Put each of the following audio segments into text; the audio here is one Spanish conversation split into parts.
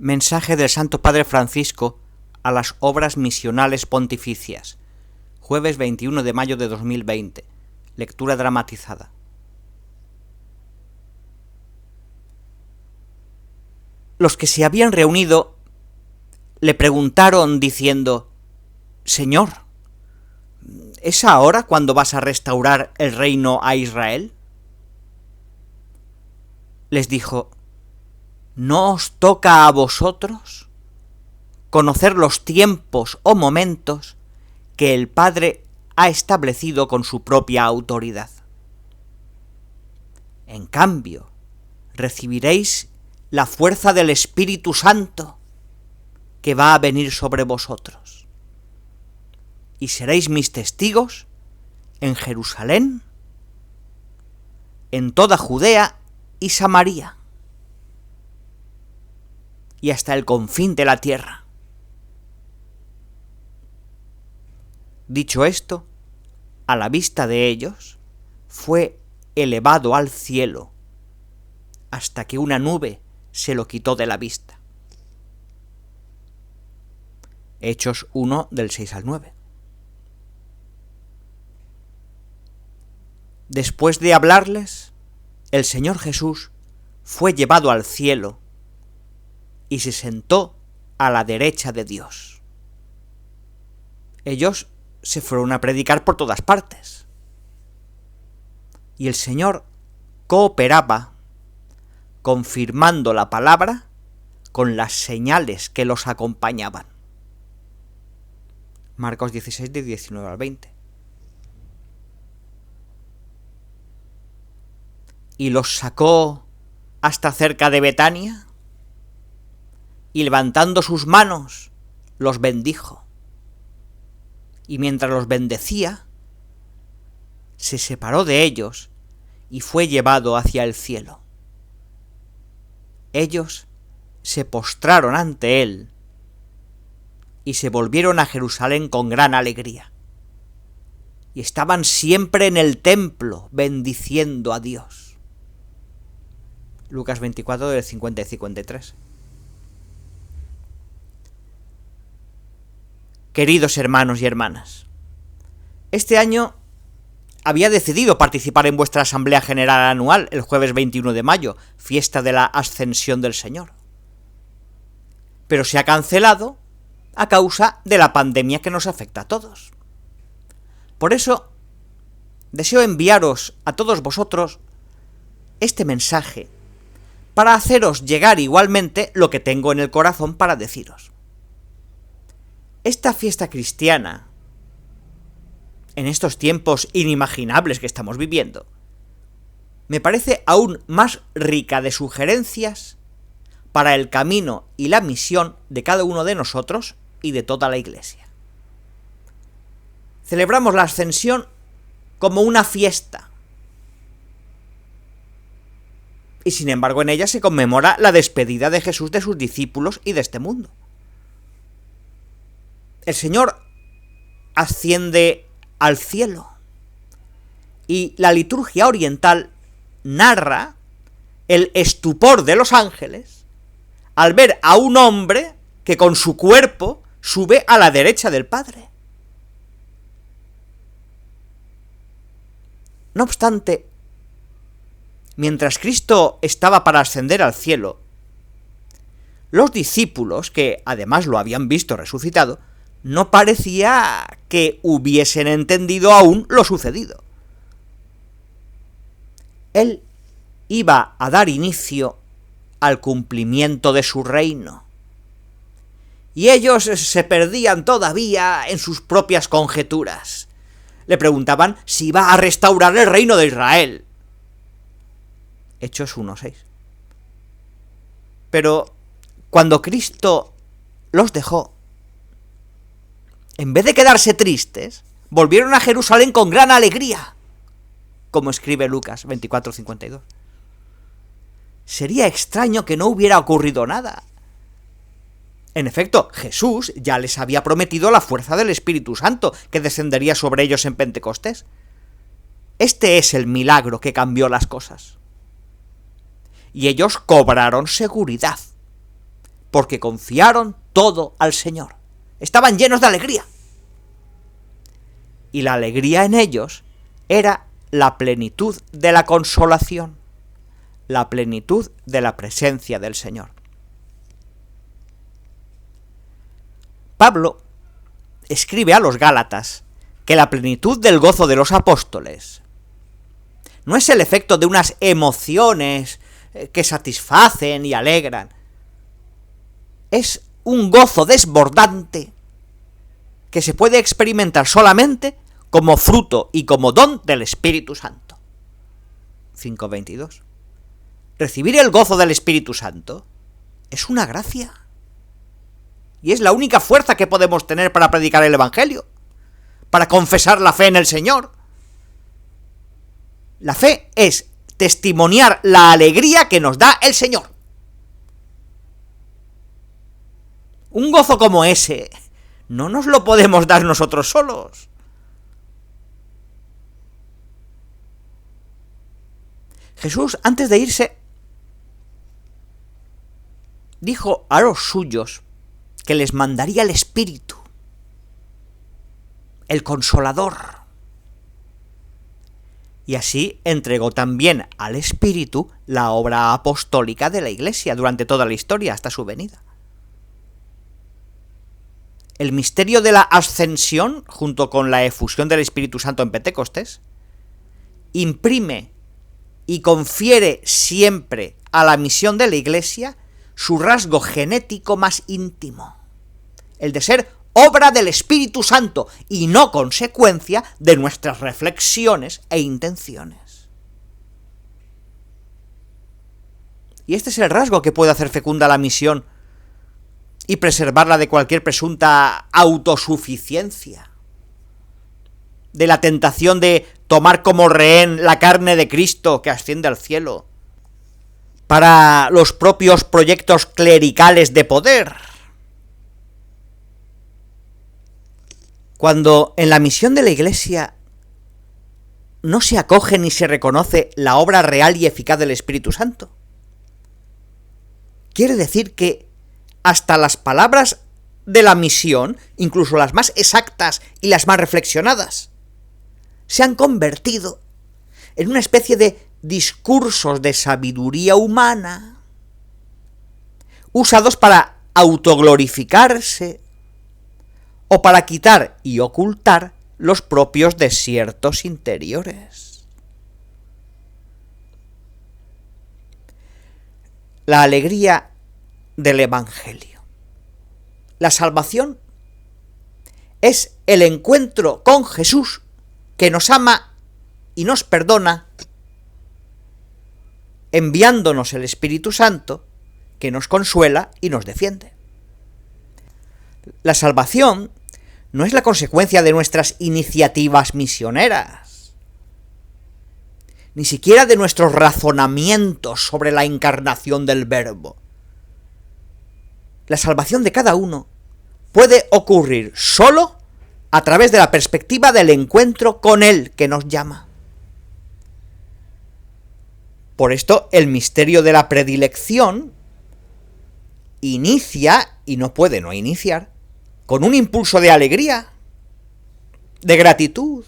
Mensaje del Santo Padre Francisco a las obras misionales pontificias. Jueves 21 de mayo de 2020. Lectura dramatizada. Los que se habían reunido le preguntaron diciendo: Señor, ¿es ahora cuando vas a restaurar el reino a Israel? Les dijo: ¿no os toca a vosotros conocer los tiempos o momentos que el Padre ha establecido con su propia autoridad? En cambio, recibiréis la fuerza del Espíritu Santo que va a venir sobre vosotros, y seréis mis testigos en Jerusalén, en toda Judea y Samaria, y hasta el confín de la tierra. Dicho esto, a la vista de ellos, fue elevado al cielo, hasta que una nube se lo quitó de la vista. Hechos 1, del 6 al 9. Después de hablarles, el Señor Jesús fue llevado al cielo y se sentó a la derecha de Dios. Ellos se fueron a predicar por todas partes, y el Señor cooperaba, confirmando la palabra con las señales que los acompañaban. Marcos 16, de 19 al 20. Y los sacó hasta cerca de Betania, y levantando sus manos, los bendijo. Y mientras los bendecía, se separó de ellos y fue llevado hacia el cielo. Ellos se postraron ante él y se volvieron a Jerusalén con gran alegría. Y estaban siempre en el templo bendiciendo a Dios. Lucas 24, del 50 y 53. Queridos hermanos y hermanas, este año había decidido participar en vuestra Asamblea General Anual el jueves 21 de mayo, fiesta de la Ascensión del Señor. Pero se ha cancelado a causa de la pandemia que nos afecta a todos. Por eso, deseo enviaros a todos vosotros este mensaje para haceros llegar igualmente lo que tengo en el corazón para deciros. Esta fiesta cristiana, en estos tiempos inimaginables que estamos viviendo, me parece aún más rica de sugerencias para el camino y la misión de cada uno de nosotros y de toda la Iglesia. Celebramos la Ascensión como una fiesta, y sin embargo en ella se conmemora la despedida de Jesús de sus discípulos y de este mundo. El Señor asciende al cielo, y la liturgia oriental narra el estupor de los ángeles al ver a un hombre que con su cuerpo sube a la derecha del Padre. No obstante, mientras Cristo estaba para ascender al cielo, los discípulos, que además lo habían visto resucitado, no parecía que hubiesen entendido aún lo sucedido. Él iba a dar inicio al cumplimiento de su reino, y ellos se perdían todavía en sus propias conjeturas. Le preguntaban si iba a restaurar el reino de Israel. Hechos 1:6. Pero cuando Cristo los dejó, en vez de quedarse tristes, volvieron a Jerusalén con gran alegría, como escribe Lucas 24:52. Sería extraño que no hubiera ocurrido nada. En efecto, Jesús ya les había prometido la fuerza del Espíritu Santo que descendería sobre ellos en Pentecostés. Este es el milagro que cambió las cosas. Y ellos cobraron seguridad, porque confiaron todo al Señor. Estaban llenos de alegría. Y la alegría en ellos era la plenitud de la consolación, la plenitud de la presencia del Señor. Pablo escribe a los Gálatas que la plenitud del gozo de los apóstoles no es el efecto de unas emociones que satisfacen y alegran. Es un gozo desbordante que se puede experimentar solamente como fruto y como don del Espíritu Santo. 5:22. Recibir el gozo del Espíritu Santo es una gracia. Y es la única fuerza que podemos tener para predicar el Evangelio, para confesar la fe en el Señor. La fe es testimoniar la alegría que nos da el Señor. Un gozo como ese no nos lo podemos dar nosotros solos. Jesús, antes de irse, dijo a los suyos que les mandaría el Espíritu, el Consolador. Y así entregó también al Espíritu la obra apostólica de la Iglesia durante toda la historia hasta su venida. El misterio de la ascensión, junto con la efusión del Espíritu Santo en Pentecostés, imprime y confiere siempre a la misión de la Iglesia su rasgo genético más íntimo, el de ser obra del Espíritu Santo y no consecuencia de nuestras reflexiones e intenciones. Y este es el rasgo que puede hacer fecunda la misión y preservarla de cualquier presunta autosuficiencia, de la tentación de tomar como rehén la carne de Cristo que asciende al cielo, para los propios proyectos clericales de poder. Cuando en la misión de la Iglesia no se acoge ni se reconoce la obra real y eficaz del Espíritu Santo, quiere decir que hasta las palabras de la misión, incluso las más exactas y las más reflexionadas, se han convertido en una especie de discursos de sabiduría humana, usados para autoglorificarse o para quitar y ocultar los propios desiertos interiores. La alegría del Evangelio. La salvación es el encuentro con Jesús, que nos ama y nos perdona, enviándonos el Espíritu Santo, que nos consuela y nos defiende. La salvación no es la consecuencia de nuestras iniciativas misioneras, ni siquiera de nuestros razonamientos sobre la encarnación del Verbo. La salvación de cada uno puede ocurrir solo a través de la perspectiva del encuentro con Él que nos llama. Por esto, el misterio de la predilección inicia, y no puede no iniciar, con un impulso de alegría, de gratitud.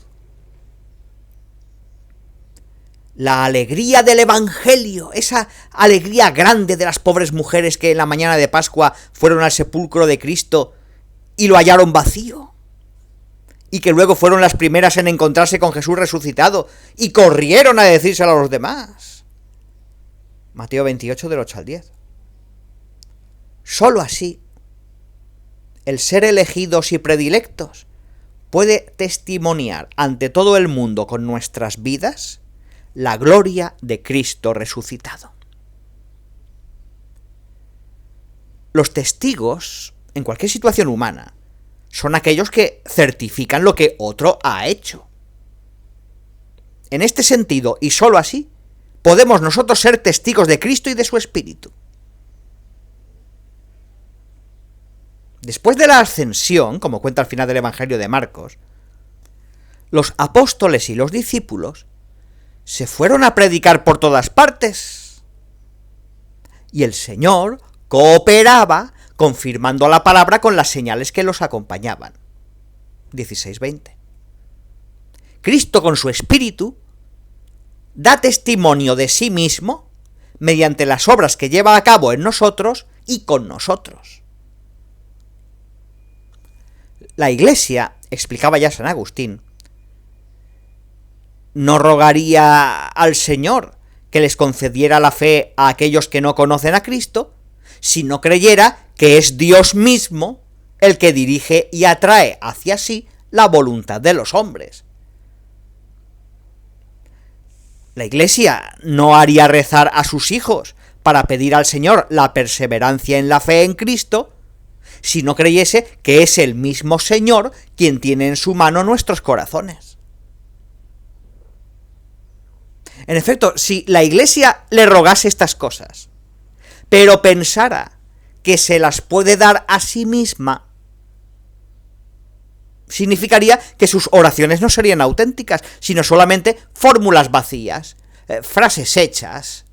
La alegría del Evangelio, esa alegría grande de las pobres mujeres que en la mañana de Pascua fueron al sepulcro de Cristo y lo hallaron vacío, y que luego fueron las primeras en encontrarse con Jesús resucitado y corrieron a decírselo a los demás. Mateo 28, del 8 al 10. Solo así, el ser elegidos y predilectos puede testimoniar ante todo el mundo con nuestras vidas la gloria de Cristo resucitado. Los testigos, en cualquier situación humana, son aquellos que certifican lo que otro ha hecho. En este sentido, y sólo así, podemos nosotros ser testigos de Cristo y de su Espíritu. Después de la ascensión, como cuenta al final del Evangelio de Marcos, los apóstoles y los discípulos se fueron a predicar por todas partes, y el Señor cooperaba confirmando la palabra con las señales que los acompañaban. 16:20. Cristo con su Espíritu da testimonio de sí mismo mediante las obras que lleva a cabo en nosotros y con nosotros. La Iglesia, explicaba ya San Agustín, no rogaría al Señor que les concediera la fe a aquellos que no conocen a Cristo, si no creyera que es Dios mismo el que dirige y atrae hacia sí la voluntad de los hombres. La Iglesia no haría rezar a sus hijos para pedir al Señor la perseverancia en la fe en Cristo, si no creyese que es el mismo Señor quien tiene en su mano nuestros corazones. En efecto, si la Iglesia le rogase estas cosas, pero pensara que se las puede dar a sí misma, significaría que sus oraciones no serían auténticas, sino solamente fórmulas vacías, frases hechas,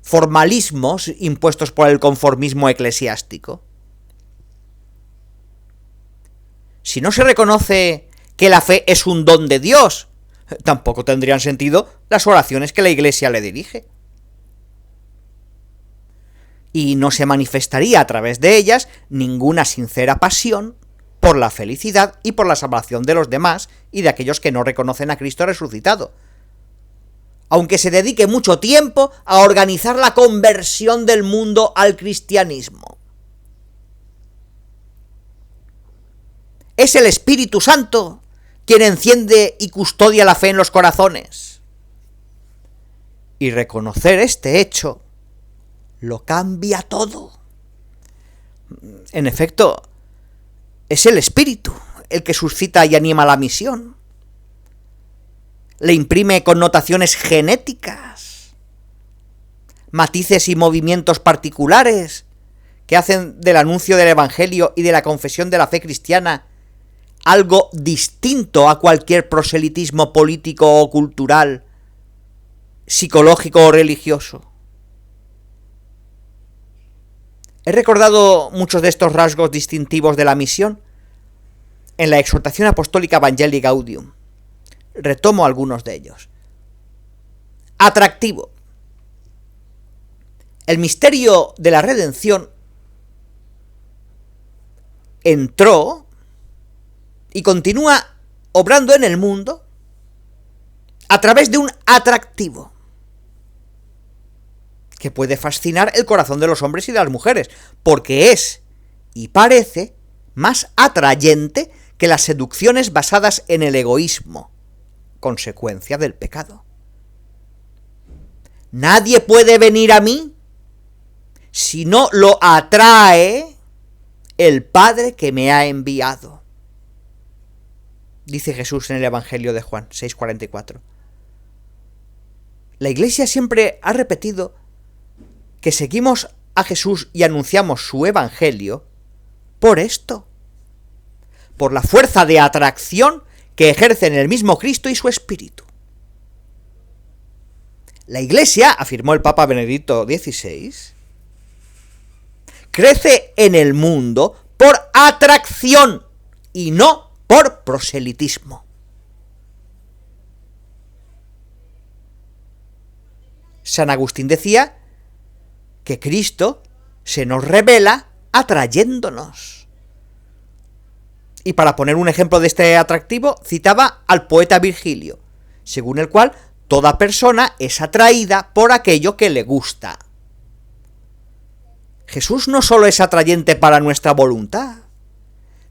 formalismos impuestos por el conformismo eclesiástico. Si no se reconoce que la fe es un don de Dios, tampoco tendrían sentido las oraciones que la Iglesia le dirige. Y no se manifestaría a través de ellas ninguna sincera pasión por la felicidad y por la salvación de los demás y de aquellos que no reconocen a Cristo resucitado, aunque se dedique mucho tiempo a organizar la conversión del mundo al cristianismo. Es el Espíritu Santo quien enciende y custodia la fe en los corazones. Y reconocer este hecho lo cambia todo. En efecto, es el Espíritu el que suscita y anima la misión. Le imprime connotaciones genéticas, matices y movimientos particulares que hacen del anuncio del Evangelio y de la confesión de la fe cristiana algo distinto a cualquier proselitismo político o cultural, psicológico o religioso. He recordado muchos de estos rasgos distintivos de la misión en la exhortación apostólica Evangelii Gaudium. Retomo algunos de ellos. Atractivo. El misterio de la redención entró y continúa obrando en el mundo a través de un atractivo que puede fascinar el corazón de los hombres y de las mujeres, porque es y parece más atrayente que las seducciones basadas en el egoísmo, consecuencia del pecado. Nadie puede venir a mí si no lo atrae el Padre que me ha enviado, dice Jesús en el Evangelio de Juan 6:44. La Iglesia siempre ha repetido que seguimos a Jesús y anunciamos su Evangelio por esto, por la fuerza de atracción que ejercen el mismo Cristo y su Espíritu. La Iglesia, afirmó el Papa Benedicto XVI, crece en el mundo por atracción y no por proselitismo. San Agustín decía que Cristo se nos revela atrayéndonos. Y para poner un ejemplo de este atractivo, citaba al poeta Virgilio, según el cual toda persona es atraída por aquello que le gusta. Jesús no solo es atrayente para nuestra voluntad,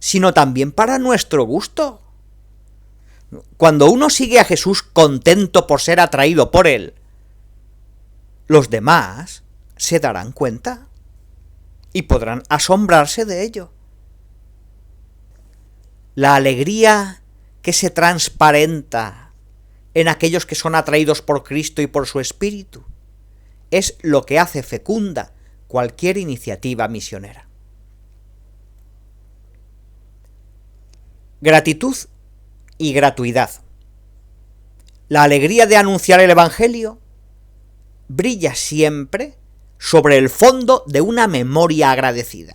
sino también para nuestro gusto. Cuando uno sigue a Jesús contento por ser atraído por él, los demás se darán cuenta y podrán asombrarse de ello. La alegría que se transparenta en aquellos que son atraídos por Cristo y por su Espíritu es lo que hace fecunda cualquier iniciativa misionera. Gratitud y gratuidad. La alegría de anunciar el Evangelio brilla siempre sobre el fondo de una memoria agradecida.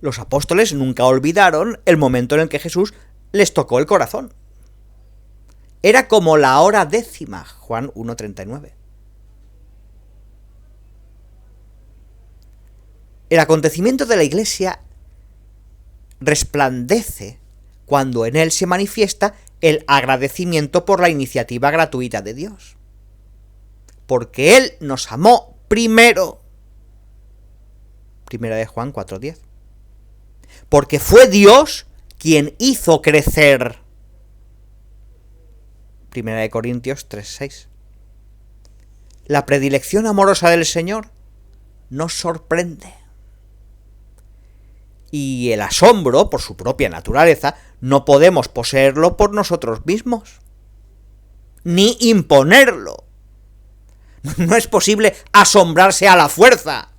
Los apóstoles nunca olvidaron el momento en el que Jesús les tocó el corazón. Era como la hora décima, Juan 1:39. El acontecimiento de la Iglesia resplandece cuando en él se manifiesta el agradecimiento por la iniciativa gratuita de Dios. Porque Él nos amó primero. Primera de Juan 4:10. Porque fue Dios quien hizo crecer. Primera de Corintios 3:6. La predilección amorosa del Señor nos sorprende. Y el asombro, por su propia naturaleza, no podemos poseerlo por nosotros mismos, ni imponerlo. No es posible asombrarse a la fuerza.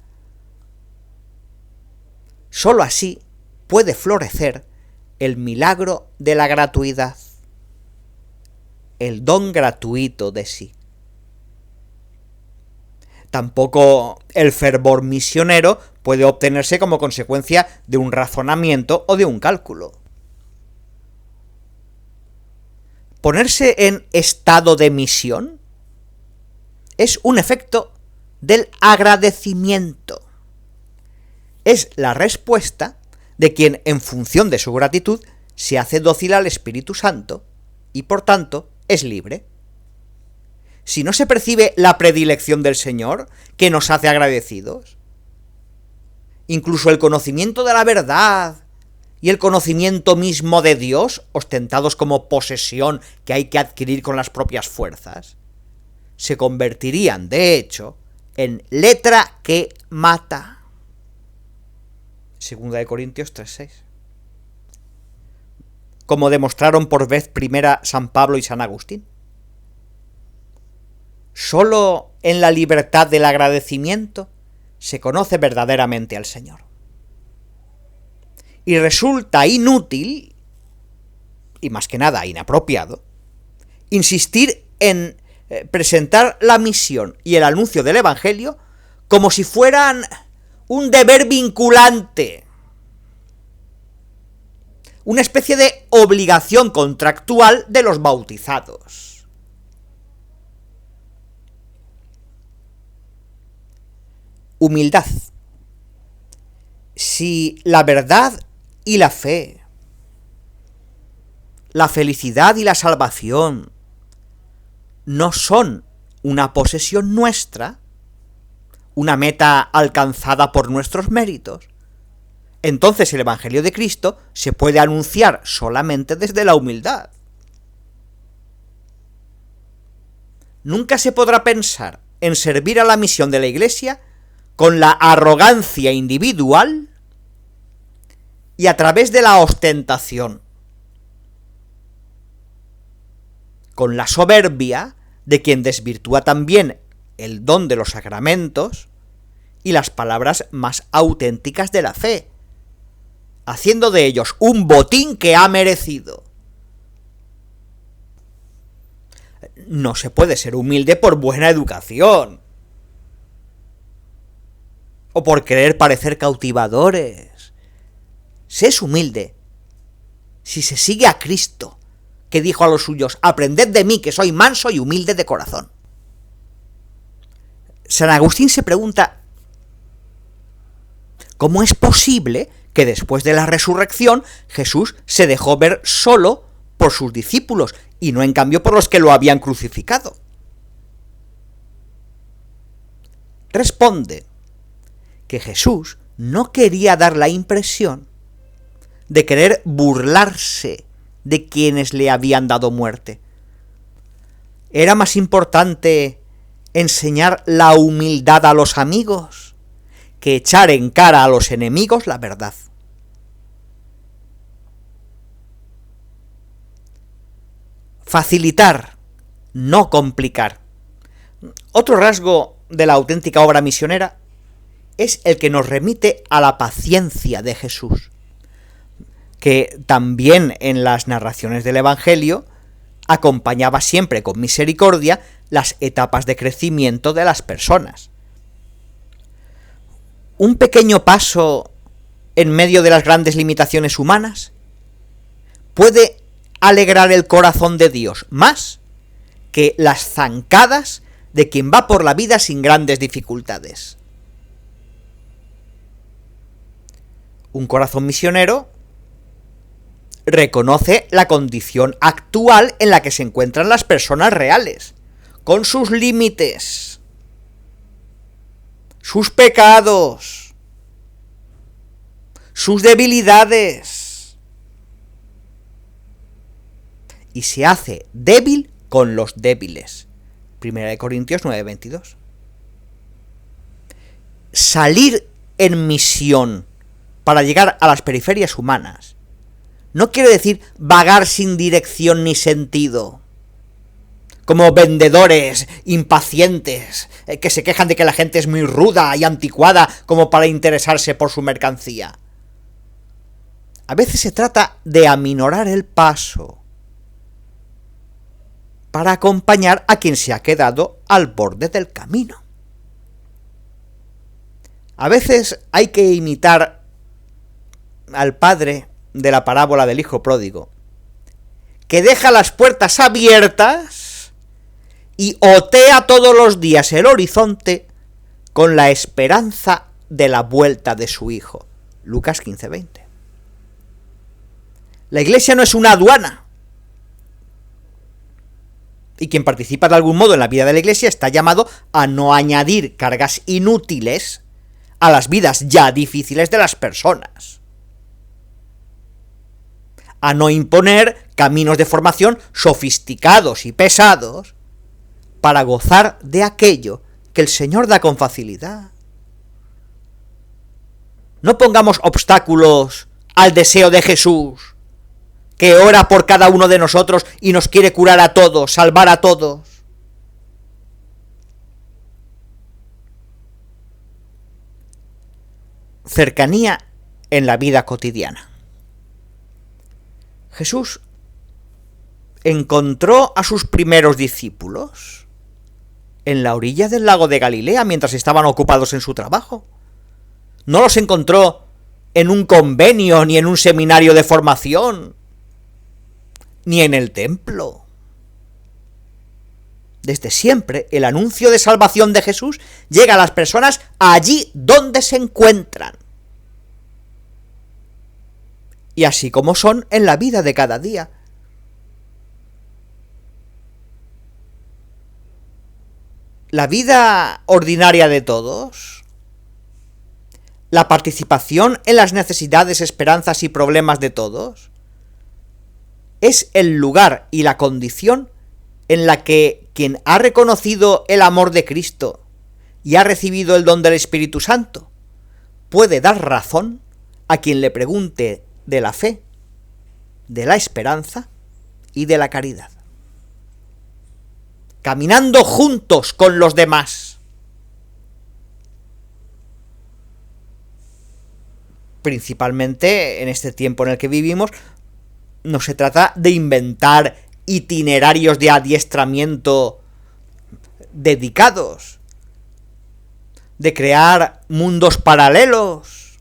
Solo así puede florecer el milagro de la gratuidad, el don gratuito de sí. Tampoco el fervor misionero puede obtenerse como consecuencia de un razonamiento o de un cálculo. Ponerse en estado de misión es un efecto del agradecimiento. Es la respuesta de quien, en función de su gratitud, se hace dócil al Espíritu Santo y, por tanto, es libre. Si no se percibe la predilección del Señor, que nos hace agradecidos, incluso el conocimiento de la verdad y el conocimiento mismo de Dios, ostentados como posesión que hay que adquirir con las propias fuerzas, se convertirían, de hecho, en letra que mata. Segunda de Corintios 3:6. Como demostraron por vez primera San Pablo y San Agustín. Solo en la libertad del agradecimiento se conoce verdaderamente al Señor. Y resulta inútil, y más que nada inapropiado, insistir en presentar la misión y el anuncio del Evangelio como si fueran un deber vinculante, una especie de obligación contractual de los bautizados. Humildad. Si la verdad y la fe, la felicidad y la salvación no son una posesión nuestra, una meta alcanzada por nuestros méritos, entonces el Evangelio de Cristo se puede anunciar solamente desde la humildad. Nunca se podrá pensar en servir a la misión de la Iglesia con la arrogancia individual y a través de la ostentación, con la soberbia de quien desvirtúa también el don de los sacramentos y las palabras más auténticas de la fe, haciendo de ellos un botín que ha merecido. No se puede ser humilde por buena educación, o por querer parecer cautivadores. Se es humilde si se sigue a Cristo, que dijo a los suyos: aprended de mí, que soy manso y humilde de corazón. San Agustín se pregunta: ¿cómo es posible que después de la resurrección Jesús se dejó ver solo por sus discípulos y no en cambio por los que lo habían crucificado? Responde que Jesús no quería dar la impresión de querer burlarse de quienes le habían dado muerte. Era más importante enseñar la humildad a los amigos que echar en cara a los enemigos la verdad. Facilitar, no complicar. Otro rasgo de la auténtica obra misionera es el que nos remite a la paciencia de Jesús, que también en las narraciones del Evangelio acompañaba siempre con misericordia las etapas de crecimiento de las personas. un pequeño paso en medio de las grandes limitaciones humanas puede alegrar el corazón de Dios más que las zancadas de quien va por la vida sin grandes dificultades. Un corazón misionero reconoce la condición actual en la que se encuentran las personas reales, con sus límites, sus pecados, sus debilidades, y se hace débil con los débiles. 1 Corintios 9:22. Salir en misión para llegar a las periferias humanas no quiere decir vagar sin dirección ni sentido, como vendedores impacientes que se quejan de que la gente es muy ruda y anticuada como para interesarse por su mercancía. A veces se trata de aminorar el paso para acompañar a quien se ha quedado al borde del camino. A veces hay que imitar al padre de la parábola del hijo pródigo, que deja las puertas abiertas y otea todos los días el horizonte con la esperanza de la vuelta de su hijo. Lucas 15:20. La Iglesia no es una aduana, y quien participa de algún modo en la vida de la Iglesia está llamado a no añadir cargas inútiles a las vidas ya difíciles de las personas, a no imponer caminos de formación sofisticados y pesados para gozar de aquello que el Señor da con facilidad. No pongamos obstáculos al deseo de Jesús, que ora por cada uno de nosotros y nos quiere curar a todos, salvar a todos. Cercanía en la vida cotidiana. Jesús encontró a sus primeros discípulos en la orilla del lago de Galilea mientras estaban ocupados en su trabajo. No los encontró en un convenio ni en un seminario de formación, ni en el templo. Desde siempre, el anuncio de salvación de Jesús llega a las personas allí donde se encuentran. Y así como son en la vida de cada día. La vida ordinaria de todos, la participación en las necesidades, esperanzas y problemas de todos, es el lugar y la condición en la que quien ha reconocido el amor de Cristo y ha recibido el don del Espíritu Santo puede dar razón a quien le pregunte de la fe, de la esperanza y de la caridad. Caminando juntos con los demás. Principalmente en este tiempo en el que vivimos, no se trata de inventar itinerarios de adiestramiento dedicados, de crear mundos paralelos,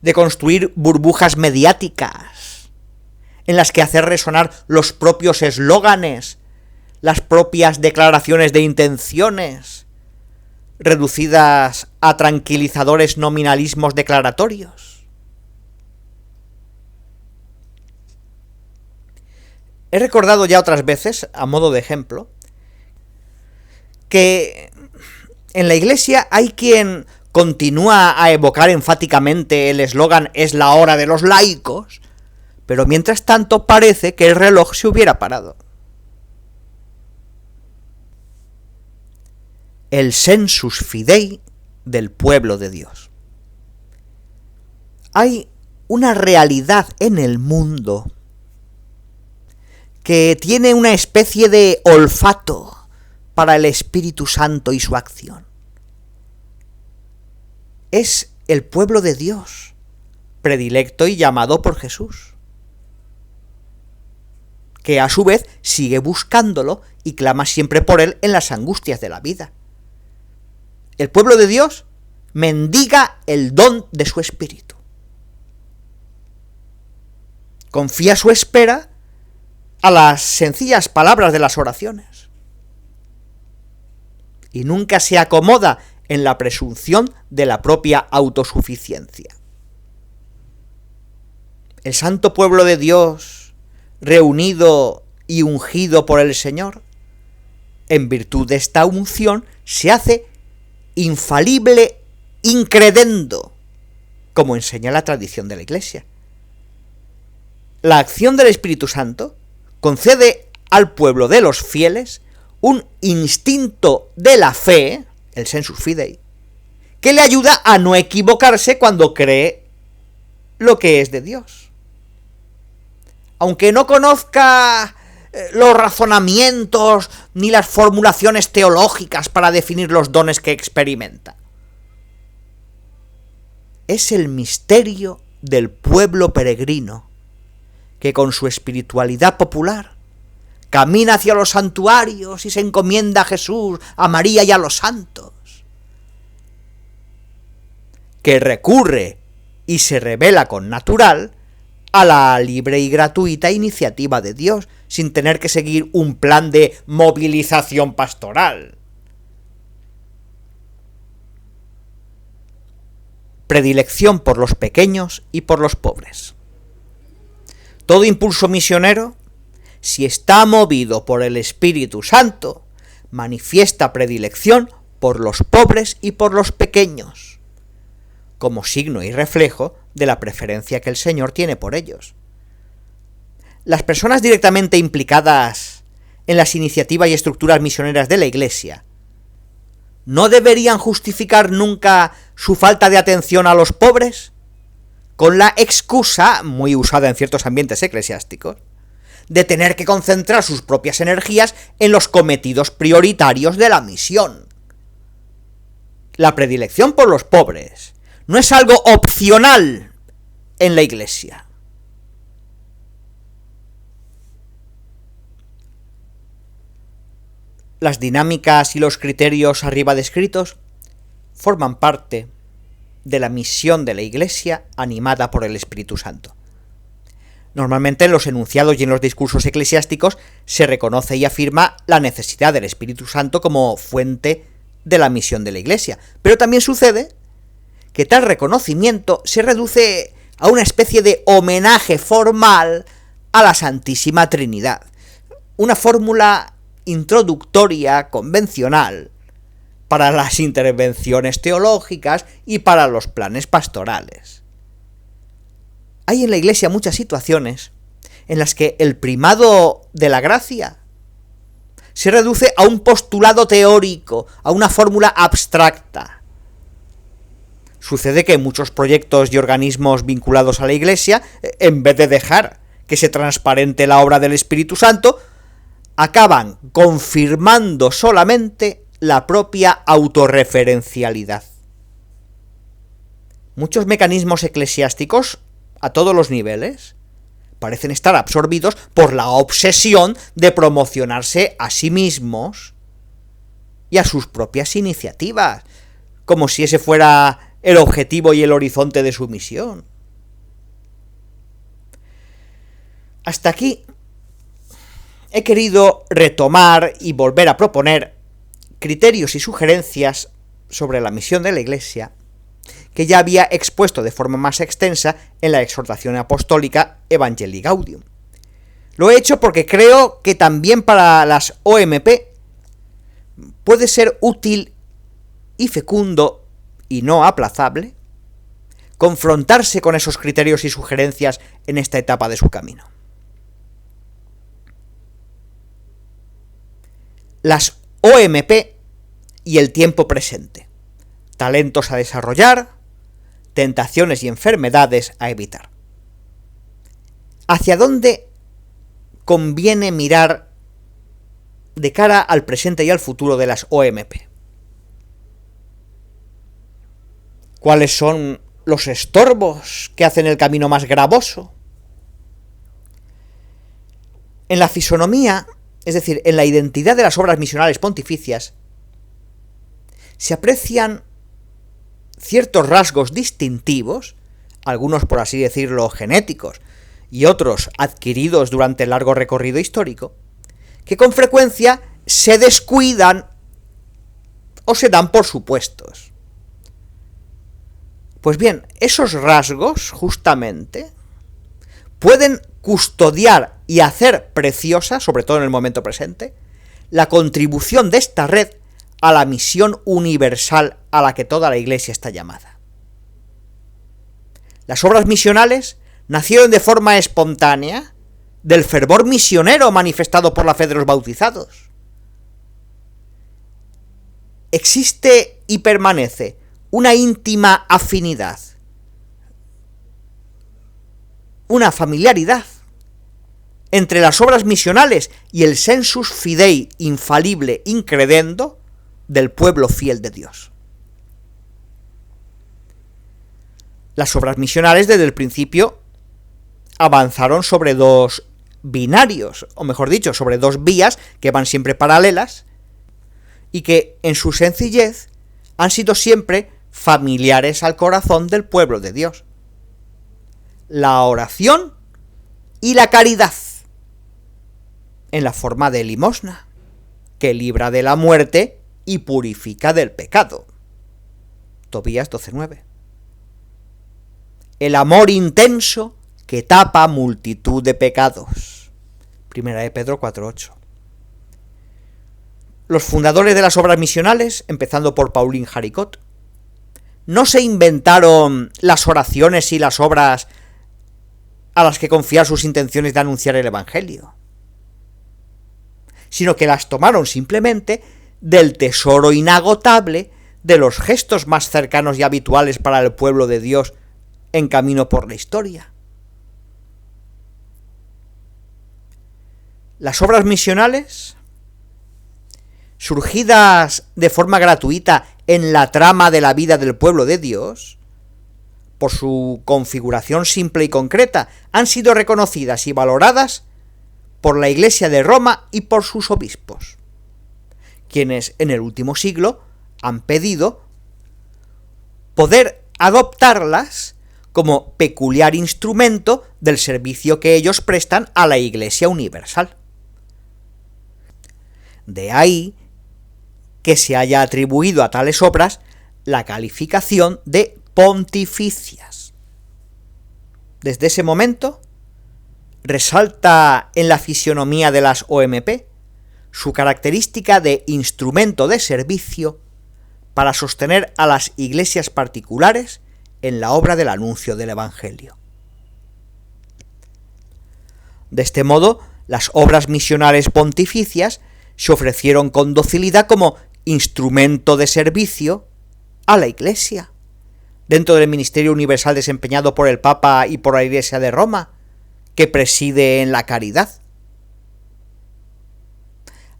de construir burbujas mediáticas en las que hacer resonar los propios eslóganes, las propias declaraciones de intenciones, reducidas a tranquilizadores nominalismos declaratorios. He recordado ya otras veces, a modo de ejemplo, que en la Iglesia hay quien continúa a evocar enfáticamente el eslogan "es la hora de los laicos", pero mientras tanto parece que el reloj se hubiera parado. El sensus fidei del pueblo de Dios. Hay una realidad en el mundo que tiene una especie de olfato para el Espíritu Santo y su acción. Es el pueblo de Dios, predilecto y llamado por Jesús, que a su vez sigue buscándolo y clama siempre por él en las angustias de la vida. El pueblo de Dios mendiga el don de su espíritu. Confía su espera a las sencillas palabras de las oraciones. Y nunca se acomoda en la presunción de la propia autosuficiencia. El santo pueblo de Dios, reunido y ungido por el Señor, en virtud de esta unción, se hace infalible incredendo, como enseña la tradición de la Iglesia. La acción del Espíritu Santo concede al pueblo de los fieles un instinto de la fe, el sensus fidei, que le ayuda a no equivocarse cuando cree lo que es de Dios. Aunque no conozca los razonamientos ni las formulaciones teológicas para definir los dones que experimenta. Es el misterio del pueblo peregrino, que con su espiritualidad popular camina hacia los santuarios y se encomienda a Jesús, a María y a los santos, que recurre y se revela con natural a la libre y gratuita iniciativa de Dios, sin tener que seguir un plan de movilización pastoral. Predilección por los pequeños y por los pobres. Todo impulso misionero, si está movido por el Espíritu Santo, manifiesta predilección por los pobres y por los pequeños, como signo y reflejo de la preferencia que el Señor tiene por ellos. Las personas directamente implicadas en las iniciativas y estructuras misioneras de la Iglesia no deberían justificar nunca su falta de atención a los pobres, con la excusa, muy usada en ciertos ambientes eclesiásticos, de tener que concentrar sus propias energías en los cometidos prioritarios de la misión. La predilección por los pobres no es algo opcional en la Iglesia. Las dinámicas y los criterios arriba descritos forman parte de la misión de la Iglesia animada por el Espíritu Santo. Normalmente en los enunciados y en los discursos eclesiásticos se reconoce y afirma la necesidad del Espíritu Santo como fuente de la misión de la Iglesia, pero también sucede que tal reconocimiento se reduce a una especie de homenaje formal a la Santísima Trinidad, una fórmula introductoria convencional para las intervenciones teológicas y para los planes pastorales. Hay en la Iglesia muchas situaciones en las que el primado de la gracia se reduce a un postulado teórico, a una fórmula abstracta. Sucede que muchos proyectos y organismos vinculados a la Iglesia, en vez de dejar que se transparente la obra del Espíritu Santo, acaban confirmando solamente la propia autorreferencialidad. Muchos mecanismos eclesiásticos, a todos los niveles, parecen estar absorbidos por la obsesión de promocionarse a sí mismos y a sus propias iniciativas, como si ese fuera el objetivo y el horizonte de su misión. Hasta aquí he querido retomar y volver a proponer criterios y sugerencias sobre la misión de la Iglesia que ya había expuesto de forma más extensa en la exhortación apostólica Evangelii Gaudium. Lo he hecho porque creo que también para las OMP puede ser útil y fecundo y no aplazable confrontarse con esos criterios y sugerencias en esta etapa de su camino. Las OMP y el tiempo presente. Talentos a desarrollar, tentaciones y enfermedades a evitar. ¿Hacia dónde conviene mirar de cara al presente y al futuro de las OMP? ¿Cuáles son los estorbos que hacen el camino más gravoso? En la fisonomía, es decir, en la identidad de las obras misionales pontificias, se aprecian ciertos rasgos distintivos, algunos por así decirlo genéticos y otros adquiridos durante el largo recorrido histórico, que con frecuencia se descuidan o se dan por supuestos. Pues bien, esos rasgos, justamente, pueden custodiar y hacer preciosa, sobre todo en el momento presente, la contribución de esta red a la misión universal a la que toda la Iglesia está llamada. Las obras misionales nacieron de forma espontánea del fervor misionero manifestado por la fe de los bautizados. Existe y permanece una íntima afinidad, una familiaridad entre las obras misionales y el sensus fidei infalible incredendo del pueblo fiel de Dios. Las obras misionales desde el principio avanzaron sobre dos binarios, o mejor dicho, sobre dos vías que van siempre paralelas y que en su sencillez han sido siempre familiares al corazón del pueblo de Dios: la oración y la caridad, en la forma de limosna, que libra de la muerte y purifica del pecado. Tobías 12:9. El amor intenso que tapa multitud de pecados. Primera de Pedro 4:8. Los fundadores de las obras misionales, empezando por Pauline Jaricot, no se inventaron las oraciones y las obras a las que confiar sus intenciones de anunciar el Evangelio, sino que las tomaron simplemente del tesoro inagotable de los gestos más cercanos y habituales para el pueblo de Dios en camino por la historia. Las obras misionales, surgidas de forma gratuita en la trama de la vida del pueblo de Dios, por su configuración simple y concreta, han sido reconocidas y valoradas por la Iglesia de Roma y por sus obispos, quienes en el último siglo han pedido poder adoptarlas como peculiar instrumento del servicio que ellos prestan a la Iglesia universal. De ahí que se haya atribuido a tales obras la calificación de pontificias. Desde ese momento, resalta en la fisionomía de las OMP su característica de instrumento de servicio para sostener a las iglesias particulares en la obra del anuncio del Evangelio. De este modo, las obras misionales pontificias se ofrecieron con docilidad como instrumento de servicio a la Iglesia, dentro del ministerio universal desempeñado por el Papa y por la Iglesia de Roma, que preside en la caridad.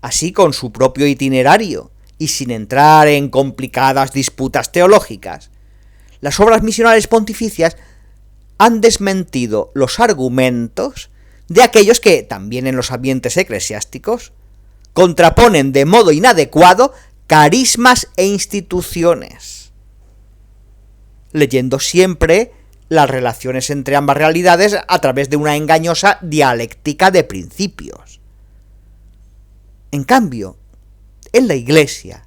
Así, con su propio itinerario y sin entrar en complicadas disputas teológicas, las obras misionales pontificias han desmentido los argumentos de aquellos que, también en los ambientes eclesiásticos, contraponen de modo inadecuado carismas e instituciones, leyendo siempre las relaciones entre ambas realidades a través de una engañosa dialéctica de principios. En cambio, en la Iglesia,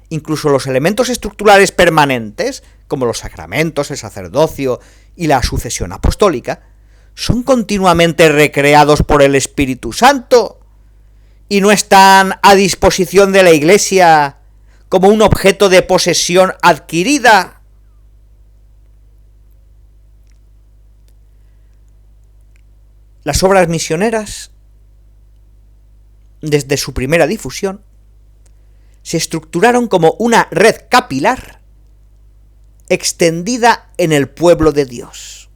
incluso los elementos estructurales permanentes, como los sacramentos, el sacerdocio y la sucesión apostólica, son continuamente recreados por el Espíritu Santo y no están a disposición de la Iglesia como un objeto de posesión adquirida. Las obras misioneras, desde su primera difusión, se estructuraron como una red capilar extendida en el pueblo de Dios,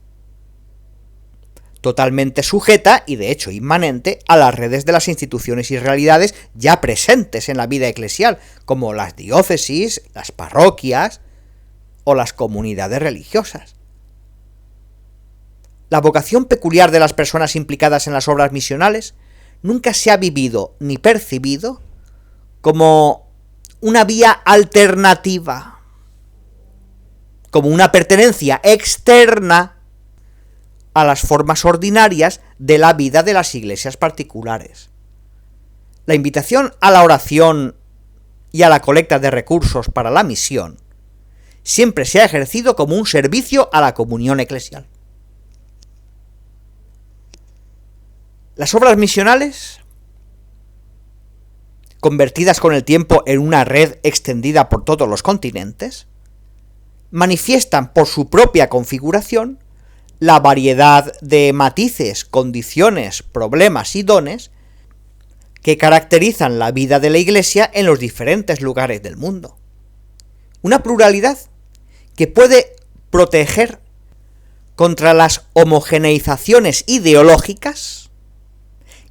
totalmente sujeta y de hecho inmanente a las redes de las instituciones y realidades ya presentes en la vida eclesial, como las diócesis, las parroquias o las comunidades religiosas. La vocación peculiar de las personas implicadas en las obras misionales nunca se ha vivido ni percibido como una vía alternativa, como una pertenencia externa a las formas ordinarias de la vida de las iglesias particulares. La invitación a la oración y a la colecta de recursos para la misión siempre se ha ejercido como un servicio a la comunión eclesial. Las obras misionales, convertidas con el tiempo en una red extendida por todos los continentes, manifiestan por su propia configuración la variedad de matices, condiciones, problemas y dones que caracterizan la vida de la Iglesia en los diferentes lugares del mundo. Una pluralidad que puede proteger contra las homogeneizaciones ideológicas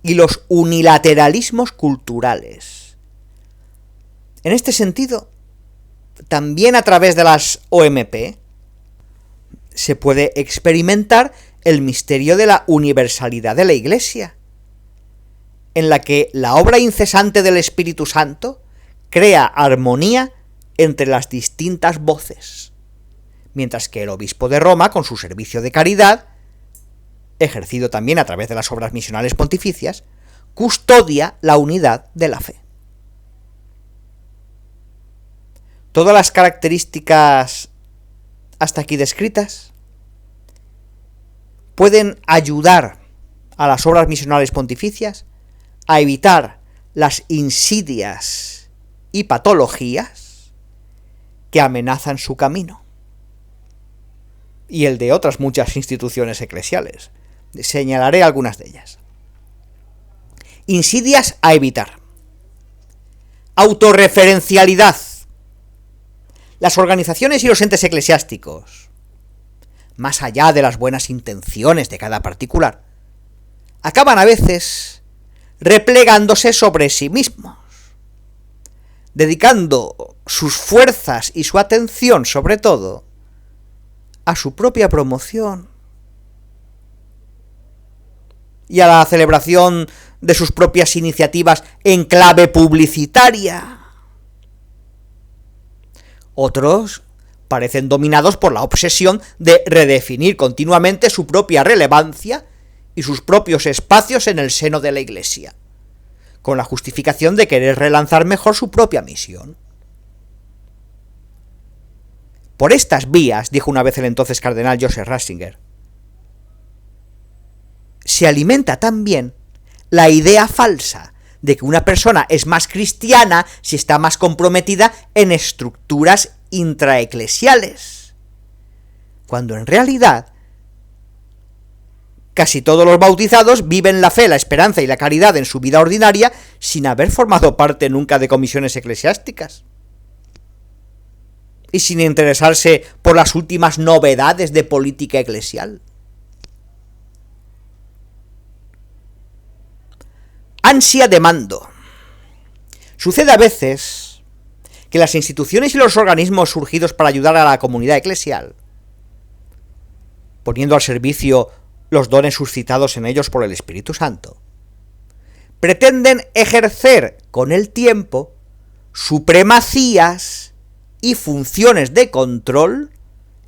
y los unilateralismos culturales. En este sentido, también a través de las OMP se puede experimentar el misterio de la universalidad de la Iglesia, en la que la obra incesante del Espíritu Santo crea armonía entre las distintas voces, mientras que el obispo de Roma, con su servicio de caridad, ejercido también a través de las obras misionales pontificias, custodia la unidad de la fe. Todas las características hasta aquí descritas pueden ayudar a las obras misionales pontificias a evitar las insidias y patologías que amenazan su camino y el de otras muchas instituciones eclesiales. Señalaré algunas de ellas. Insidias a evitar. Autorreferencialidad. Las organizaciones y los entes eclesiásticos, más allá de las buenas intenciones de cada particular, acaban a veces replegándose sobre sí mismos, dedicando sus fuerzas y su atención, sobre todo, a su propia promoción y a la celebración de sus propias iniciativas en clave publicitaria. Otros parecen dominados por la obsesión de redefinir continuamente su propia relevancia y sus propios espacios en el seno de la Iglesia, con la justificación de querer relanzar mejor su propia misión. Por estas vías, dijo una vez el entonces cardenal Joseph Ratzinger, se alimenta también la idea falsa de que una persona es más cristiana si está más comprometida en estructuras intraeclesiales, cuando en realidad casi todos los bautizados viven la fe, la esperanza y la caridad en su vida ordinaria sin haber formado parte nunca de comisiones eclesiásticas y sin interesarse por las últimas novedades de política eclesial. Ansia de mando. Sucede a veces que las instituciones y los organismos surgidos para ayudar a la comunidad eclesial, poniendo al servicio los dones suscitados en ellos por el Espíritu Santo, pretenden ejercer con el tiempo supremacías y funciones de control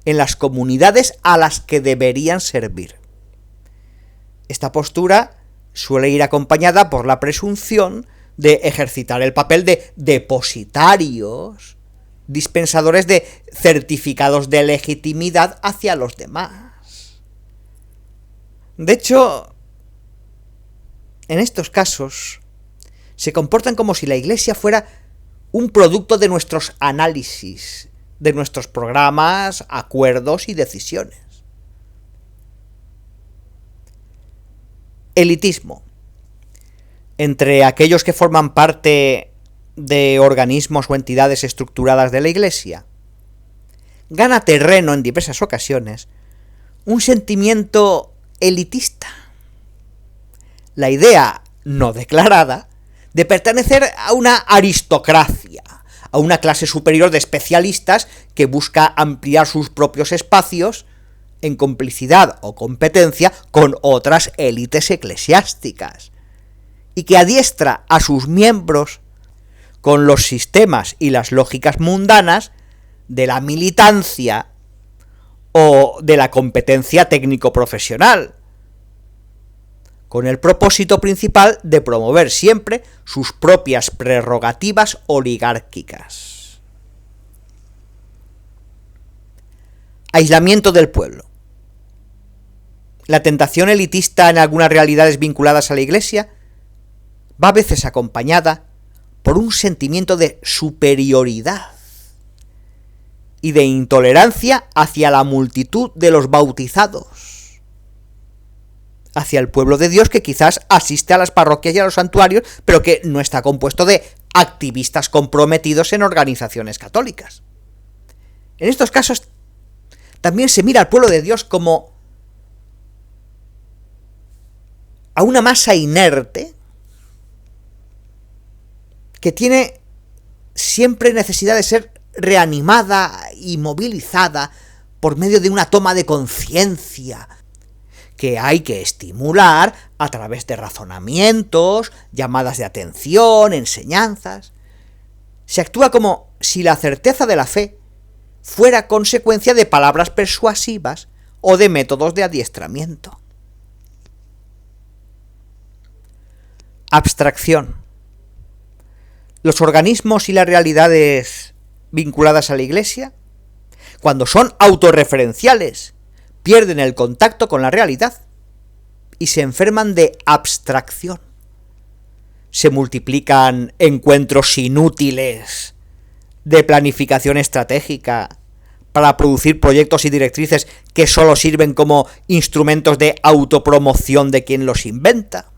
en las comunidades a las que deberían servir. Esta postura suele ir acompañada por la presunción de ejercitar el papel de depositarios, dispensadores de certificados de legitimidad hacia los demás. De hecho, en estos casos, se comportan como si la Iglesia fuera un producto de nuestros análisis, de nuestros programas, acuerdos y decisiones. Elitismo. Entre aquellos que forman parte de organismos o entidades estructuradas de la Iglesia, gana terreno en diversas ocasiones un sentimiento elitista. La idea no declarada de pertenecer a una aristocracia, a una clase superior de especialistas que busca ampliar sus propios espacios en complicidad o competencia con otras élites eclesiásticas, y que adiestra a sus miembros con los sistemas y las lógicas mundanas de la militancia o de la competencia técnico-profesional, con el propósito principal de promover siempre sus propias prerrogativas oligárquicas. Aislamiento del pueblo. La tentación elitista en algunas realidades vinculadas a la Iglesia va a veces acompañada por un sentimiento de superioridad y de intolerancia hacia la multitud de los bautizados, hacia el pueblo de Dios que quizás asiste a las parroquias y a los santuarios, pero que no está compuesto de activistas comprometidos en organizaciones católicas. En estos casos también se mira al pueblo de Dios como a una masa inerte que tiene siempre necesidad de ser reanimada y movilizada por medio de una toma de conciencia que hay que estimular a través de razonamientos, llamadas de atención, enseñanzas. Se actúa como si la certeza de la fe fuera consecuencia de palabras persuasivas o de métodos de adiestramiento. Abstracción. Los organismos y las realidades vinculadas a la Iglesia, cuando son autorreferenciales, pierden el contacto con la realidad y se enferman de abstracción. Se multiplican encuentros inútiles de planificación estratégica para producir proyectos y directrices que solo sirven como instrumentos de autopromoción de quien los inventa.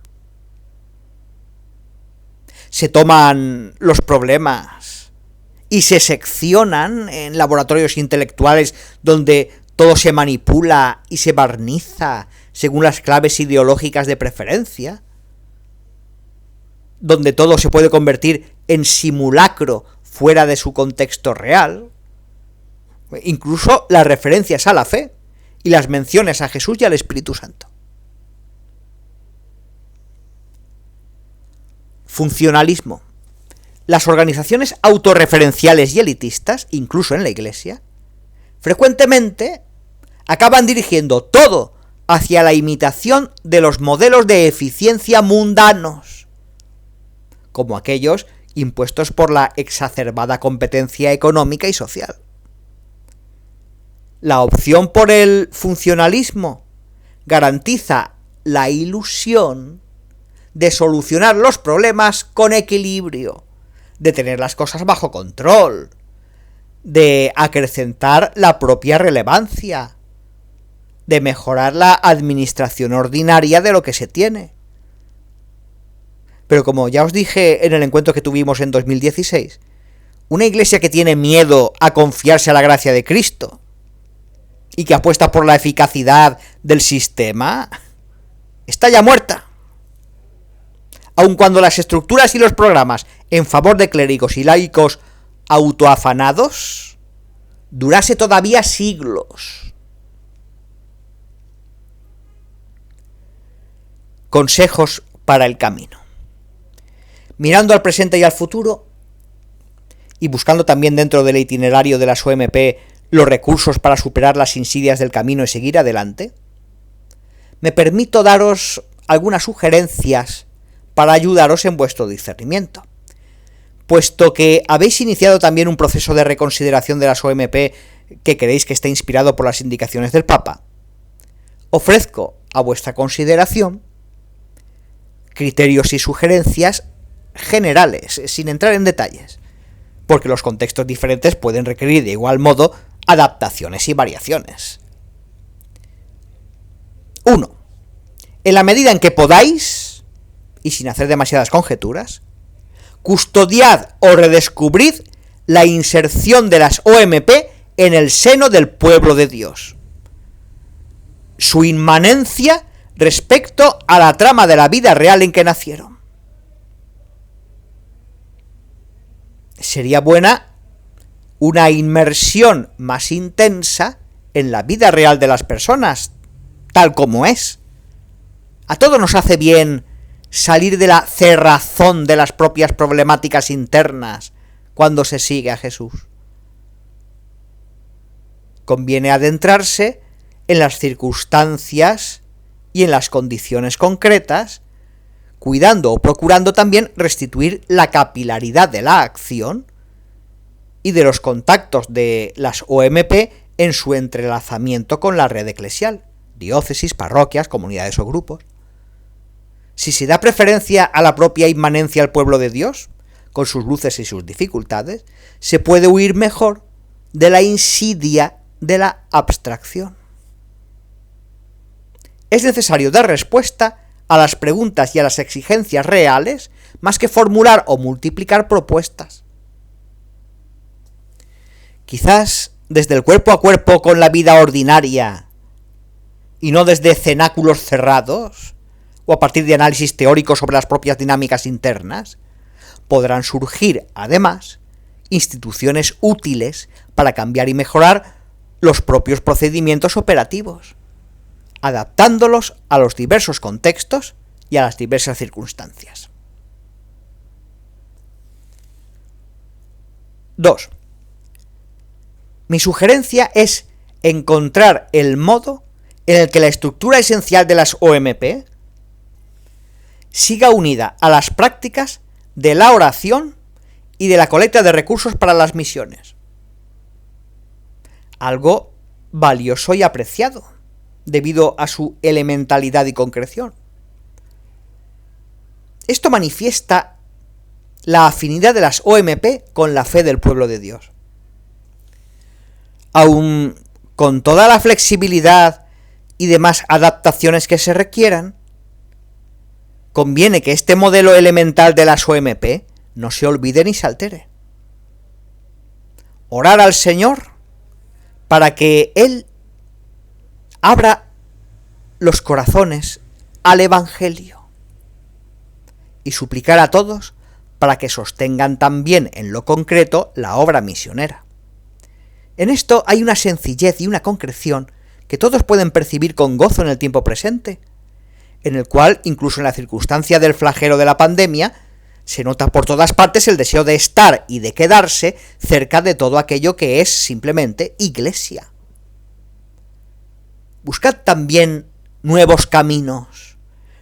Se toman los problemas y se seccionan en laboratorios intelectuales donde todo se manipula y se barniza según las claves ideológicas de preferencia, donde todo se puede convertir en simulacro fuera de su contexto real. Incluso las referencias a la fe y las menciones a Jesús y al Espíritu Santo. Funcionalismo. Las organizaciones autorreferenciales y elitistas, incluso en la Iglesia, frecuentemente acaban dirigiendo todo hacia la imitación de los modelos de eficiencia mundanos, como aquellos impuestos por la exacerbada competencia económica y social. La opción por el funcionalismo garantiza la ilusión de solucionar los problemas con equilibrio, de tener las cosas bajo control, de acrecentar la propia relevancia, de mejorar la administración ordinaria de lo que se tiene. Pero como ya os dije en el encuentro que tuvimos en 2016, una iglesia que tiene miedo a confiarse a la gracia de Cristo y que apuesta por la eficacidad del sistema, está ya muerta. Aun cuando las estructuras y los programas en favor de clérigos y laicos autoafanados durase todavía siglos. Consejos para el camino. Mirando al presente y al futuro, y buscando también dentro del itinerario de las OMP los recursos para superar las insidias del camino y seguir adelante, me permito daros algunas sugerencias para ayudaros en vuestro discernimiento. Puesto que habéis iniciado también un proceso de reconsideración de las OMP que creéis que está inspirado por las indicaciones del Papa, ofrezco a vuestra consideración criterios y sugerencias generales, sin entrar en detalles, porque los contextos diferentes pueden requerir de igual modo adaptaciones y variaciones. 1. En la medida en que podáis, y sin hacer demasiadas conjeturas, custodiad o redescubrid la inserción de las OMP en el seno del pueblo de Dios, su inmanencia respecto a la trama de la vida real en que nacieron. Sería buena una inmersión más intensa en la vida real de las personas, tal como es. A todos nos hace bien salir de la cerrazón de las propias problemáticas internas cuando se sigue a Jesús. conviene adentrarse en las circunstancias y en las condiciones concretas, cuidando o procurando también restituir la capilaridad de la acción y de los contactos de las OMP en su entrelazamiento con la red eclesial, diócesis, parroquias, comunidades o grupos. Si se da preferencia a la propia inmanencia al pueblo de Dios, con sus luces y sus dificultades, se puede huir mejor de la insidia de la abstracción. Es necesario dar respuesta a las preguntas y a las exigencias reales, más que formular o multiplicar propuestas. Quizás desde el cuerpo a cuerpo con la vida ordinaria, y no desde cenáculos cerrados, o a partir de análisis teóricos sobre las propias dinámicas internas, podrán surgir, además, instituciones útiles para cambiar y mejorar los propios procedimientos operativos, adaptándolos a los diversos contextos y a las diversas circunstancias. 2. Mi sugerencia es encontrar el modo en el que la estructura esencial de las OMP siga unida a las prácticas de la oración y de la colecta de recursos para las misiones. Algo valioso y apreciado, debido a su elementalidad y concreción. Esto manifiesta la afinidad de las OMP con la fe del pueblo de Dios. Aun con toda la flexibilidad y demás adaptaciones que se requieran, conviene que este modelo elemental de las OMP no se olvide ni se altere. Orar al Señor para que Él abra los corazones al Evangelio y suplicar a todos para que sostengan también en lo concreto la obra misionera. En esto hay una sencillez y una concreción que todos pueden percibir con gozo en el tiempo presente, en el cual, incluso en la circunstancia del flagelo de la pandemia, se nota por todas partes el deseo de estar y de quedarse cerca de todo aquello que es simplemente iglesia. Buscad también nuevos caminos,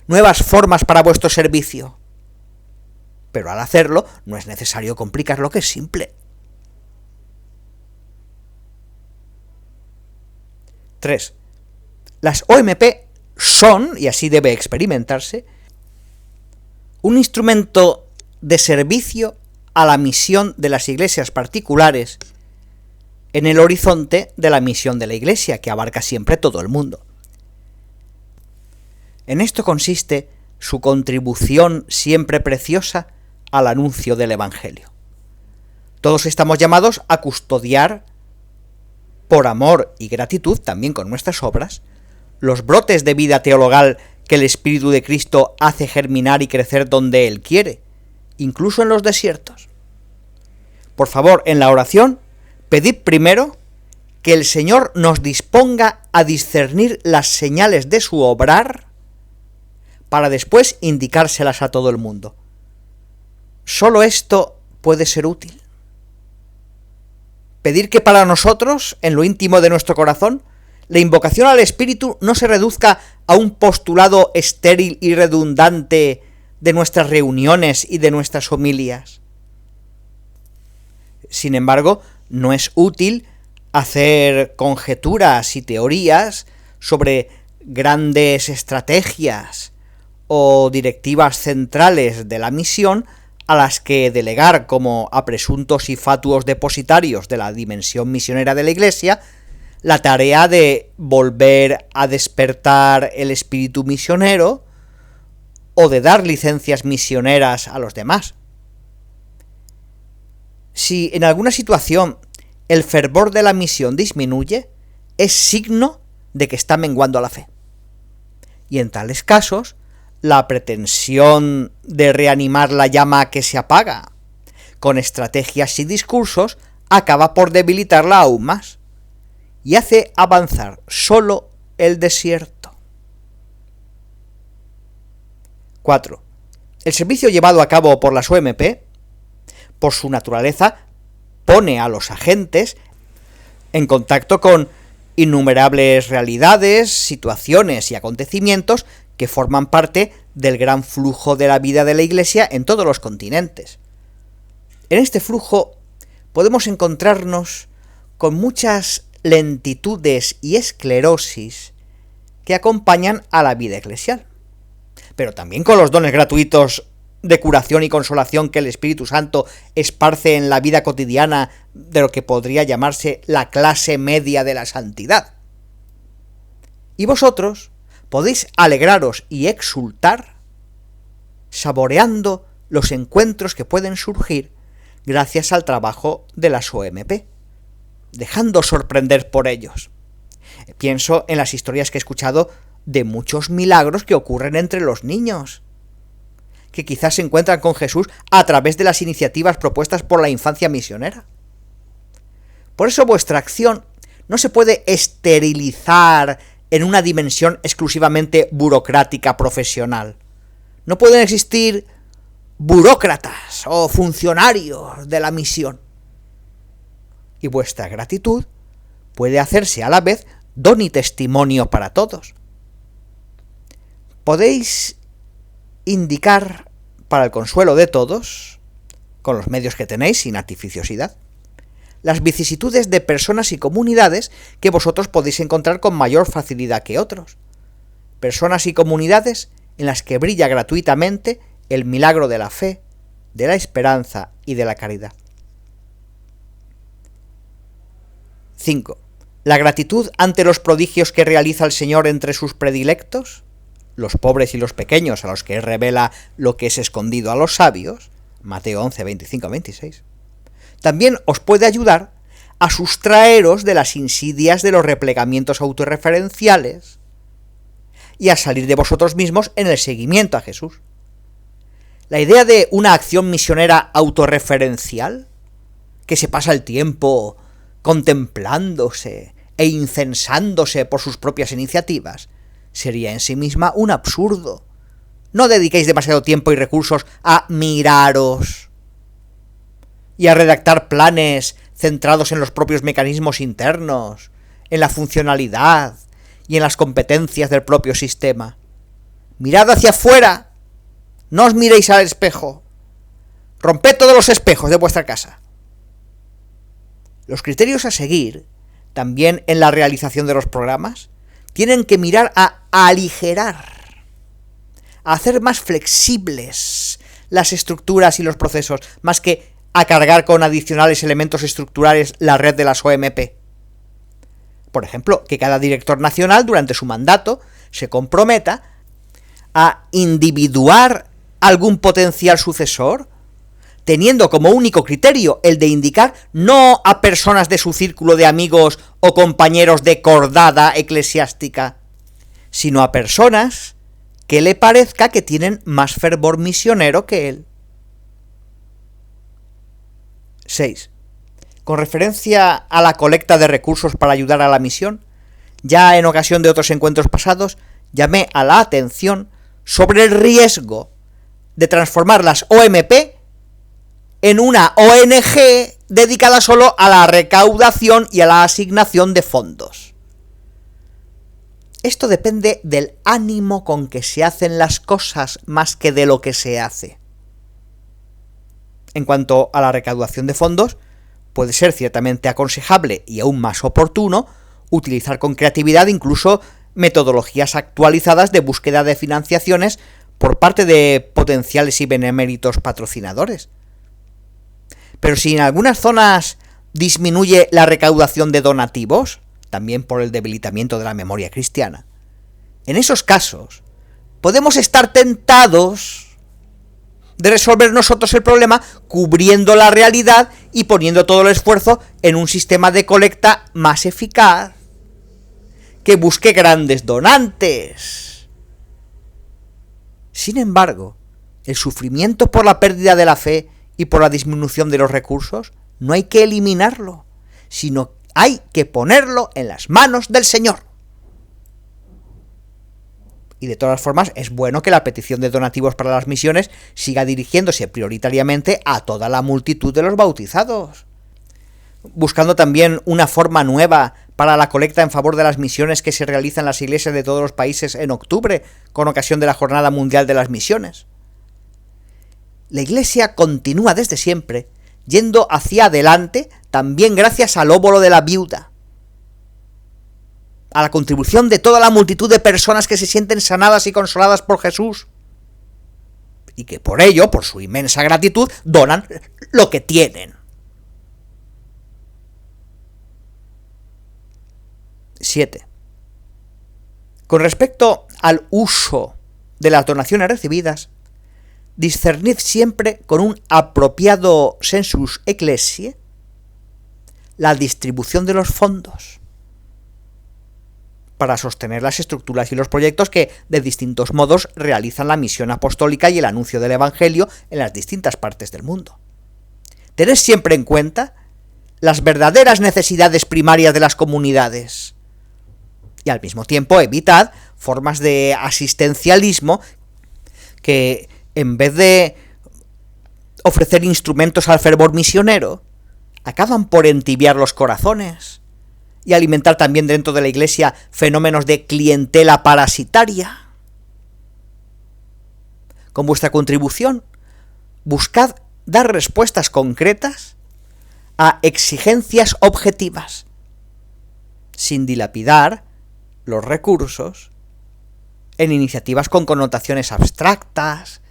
nuevas formas para vuestro servicio, pero al hacerlo no es necesario complicar lo que es simple. 3. Las OMP son, y así debe experimentarse, un instrumento de servicio a la misión de las iglesias particulares en el horizonte de la misión de la Iglesia, que abarca siempre todo el mundo. En esto consiste su contribución siempre preciosa al anuncio del Evangelio. Todos estamos llamados a custodiar, por amor y gratitud, también con nuestras obras, los brotes de vida teologal que el Espíritu de Cristo hace germinar y crecer donde Él quiere, incluso en los desiertos. Por favor, en la oración, pedid primero que el Señor nos disponga a discernir las señales de su obrar para después indicárselas a todo el mundo. Solo esto puede ser útil. Pedir que para nosotros, en lo íntimo de nuestro corazón, la invocación al Espíritu no se reduzca a un postulado estéril y redundante de nuestras reuniones y de nuestras homilias. Sin embargo, no es útil hacer conjeturas y teorías sobre grandes estrategias o directivas centrales de la misión a las que delegar como a presuntos y fatuos depositarios de la dimensión misionera de la Iglesia la tarea de volver a despertar el espíritu misionero o de dar licencias misioneras a los demás. Si en alguna situación el fervor de la misión disminuye, es signo de que está menguando la fe. Y en tales casos, la pretensión de reanimar la llama que se apaga con estrategias y discursos acaba por debilitarla aún más y hace avanzar solo el desierto. 4. El servicio llevado a cabo por las OMP, por su naturaleza, pone a los agentes en contacto con innumerables realidades, situaciones y acontecimientos que forman parte del gran flujo de la vida de la Iglesia en todos los continentes. En este flujo podemos encontrarnos con muchas lentitudes y esclerosis que acompañan a la vida eclesial, pero también con los dones gratuitos de curación y consolación que el Espíritu Santo esparce en la vida cotidiana de lo que podría llamarse la clase media de la santidad. Y vosotros podéis alegraros y exultar saboreando los encuentros que pueden surgir gracias al trabajo de las OMP, dejando sorprender por ellos. Pienso en las historias que he escuchado de muchos milagros que ocurren entre los niños, que quizás se encuentran con Jesús a través de las iniciativas propuestas por la infancia misionera. Por eso vuestra acción no se puede esterilizar en una dimensión exclusivamente burocrática profesional. No pueden existir burócratas o funcionarios de la misión. Y vuestra gratitud puede hacerse a la vez don y testimonio para todos. Podéis indicar para el consuelo de todos, con los medios que tenéis, sin artificiosidad, las vicisitudes de personas y comunidades que vosotros podéis encontrar con mayor facilidad que otros. Personas y comunidades en las que brilla gratuitamente el milagro de la fe, de la esperanza y de la caridad. 5. La gratitud ante los prodigios que realiza el Señor entre sus predilectos, los pobres y los pequeños a los que revela lo que es escondido a los sabios, Mateo 11, 25-26, también os puede ayudar a sustraeros de las insidias de los replegamientos autorreferenciales y a salir de vosotros mismos en el seguimiento a Jesús. La idea de una acción misionera autorreferencial, que se pasa el tiempo contemplándose e incensándose por sus propias iniciativas, sería en sí misma un absurdo. No dediquéis demasiado tiempo y recursos a miraros y a redactar planes centrados en los propios mecanismos internos, en la funcionalidad y en las competencias del propio sistema. Mirad hacia afuera, no os miréis al espejo. Romped todos los espejos de vuestra casa. Los criterios a seguir, también en la realización de los programas, tienen que mirar a aligerar, a hacer más flexibles las estructuras y los procesos, más que a cargar con adicionales elementos estructurales la red de las OMP. Por ejemplo, que cada director nacional durante su mandato se comprometa a individuar algún potencial sucesor, teniendo como único criterio el de indicar no a personas de su círculo de amigos o compañeros de cordada eclesiástica, sino a personas que le parezca que tienen más fervor misionero que él. 6. Con referencia a la colecta de recursos para ayudar a la misión, ya en ocasión de otros encuentros pasados, llamé a la atención sobre el riesgo de transformar las OMP en una ONG dedicada solo a la recaudación y a la asignación de fondos. Esto depende del ánimo con que se hacen las cosas más que de lo que se hace. En cuanto a la recaudación de fondos, puede ser ciertamente aconsejable y aún más oportuno utilizar con creatividad incluso metodologías actualizadas de búsqueda de financiaciones por parte de potenciales y beneméritos patrocinadores. Pero si en algunas zonas disminuye la recaudación de donativos, también por el debilitamiento de la memoria cristiana, en esos casos podemos estar tentados de resolver nosotros el problema cubriendo la realidad y poniendo todo el esfuerzo en un sistema de colecta más eficaz, que busque grandes donantes. Sin embargo, el sufrimiento por la pérdida de la fe y por la disminución de los recursos no hay que eliminarlo, sino hay que ponerlo en las manos del Señor. Y de todas formas, es bueno que la petición de donativos para las misiones siga dirigiéndose prioritariamente a toda la multitud de los bautizados. buscando también una forma nueva para la colecta en favor de las misiones que se realizan en las iglesias de todos los países en octubre, con ocasión de la Jornada Mundial de las Misiones. La Iglesia continúa desde siempre, yendo hacia adelante, también gracias al óbolo de la viuda, a la contribución de toda la multitud de personas que se sienten sanadas y consoladas por Jesús, y que por ello, por su inmensa gratitud, donan lo que tienen. 7. Con respecto al uso de las donaciones recibidas, discernid siempre con un apropiado sensus ecclesiae la distribución de los fondos para sostener las estructuras y los proyectos que de distintos modos realizan la misión apostólica y el anuncio del Evangelio en las distintas partes del mundo. Tened siempre en cuenta las verdaderas necesidades primarias de las comunidades y al mismo tiempo evitad formas de asistencialismo que, en vez de ofrecer instrumentos al fervor misionero, acaban por entibiar los corazones y alimentar también dentro de la Iglesia fenómenos de clientela parasitaria. Con vuestra contribución, buscad dar respuestas concretas a exigencias objetivas, sin dilapidar los recursos en iniciativas con connotaciones abstractas,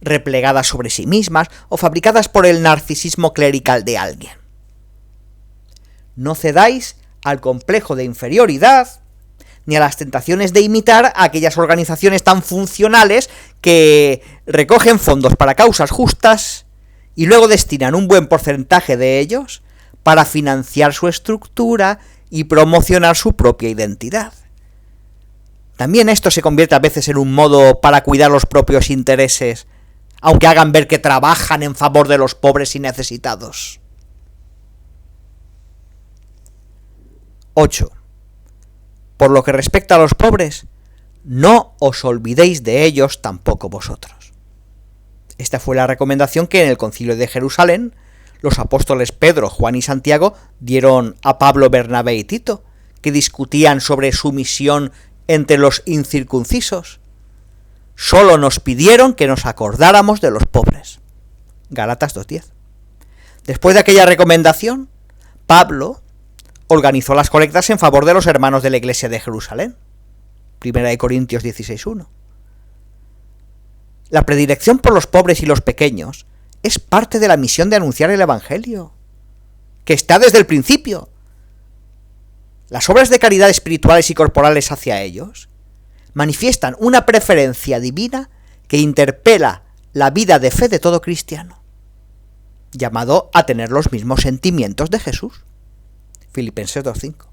replegadas sobre sí mismas o fabricadas por el narcisismo clerical de alguien. No cedáis al complejo de inferioridad ni a las tentaciones de imitar a aquellas organizaciones tan funcionales que recogen fondos para causas justas y luego destinan un buen porcentaje de ellos para financiar su estructura y promocionar su propia identidad. También esto se convierte a veces en un modo para cuidar los propios intereses, aunque hagan ver que trabajan en favor de los pobres y necesitados. 8. Por lo que respecta a los pobres, no os olvidéis de ellos tampoco vosotros. Esta fue la recomendación que en el Concilio de Jerusalén los apóstoles Pedro, Juan y Santiago dieron a Pablo, Bernabé y Tito, que discutían sobre su misión entre los incircuncisos. Solo nos pidieron que nos acordáramos de los pobres. Gálatas 2:10. Después de aquella recomendación, Pablo organizó las colectas en favor de los hermanos de la Iglesia de Jerusalén. 1 Corintios 16:1. La predilección por los pobres y los pequeños es parte de la misión de anunciar el Evangelio, que está desde el principio. Las obras de caridad espirituales y corporales hacia ellos manifiestan una preferencia divina que interpela la vida de fe de todo cristiano, llamado a tener los mismos sentimientos de Jesús. Filipenses 2:5.